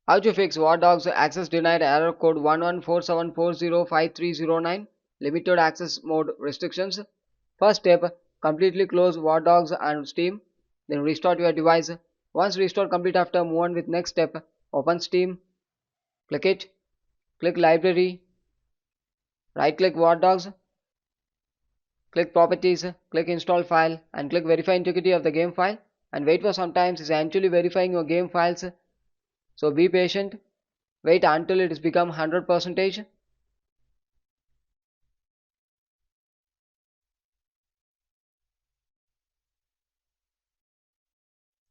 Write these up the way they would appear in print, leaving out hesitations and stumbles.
How to fix WARDOGS Access Denied Error code 1147405309 Limited Access Mode Restrictions. First step, completely close WARDOGS and Steam, then restart your device. Once restored, complete after move on with next step. Open Steam, click it, click Library, right click WARDOGS, click Properties, click Install File and click Verify Integrity of the game file and wait for some time. It's actually verifying your game files. So be patient. Wait until it has become 100%.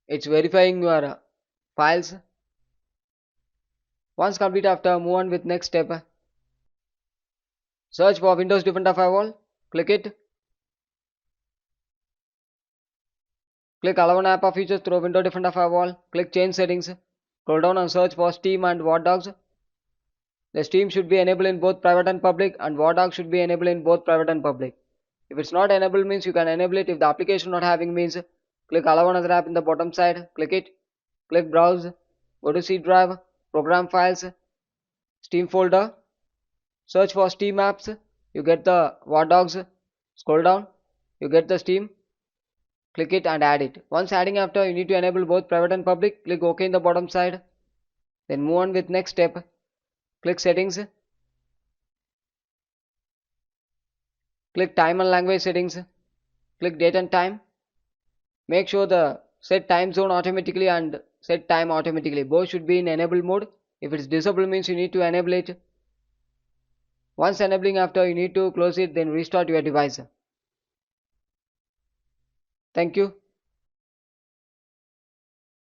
It's verifying your files. Once complete after move on with next step. Search for Windows Defender Firewall. Click it. Click Allow an app or features through Windows Defender Firewall. Click Change Settings. Scroll down and search for Steam and WARDOGS. The Steam should be enabled in both private and public, and WARDOGS should be enabled in both private and public. If it's not enabled means you can enable it. If the application not having means click Allow another app in the bottom side. Click it. Click Browse. Go to C drive. Program Files. Steam folder. Search for Steam apps. You get the WARDOGS. Scroll down. You get the Steam. Click it and add it. Once adding after, you need to enable both private and public. Click OK in the bottom side. Then move on with next step. Click Settings. Click Time and Language Settings. Click Date and Time. Make sure the set time zone automatically and set time automatically. Both should be in enable mode. If it's disabled means you need to enable it. Once enabling after, you need to close it, then restart your device. Thank you.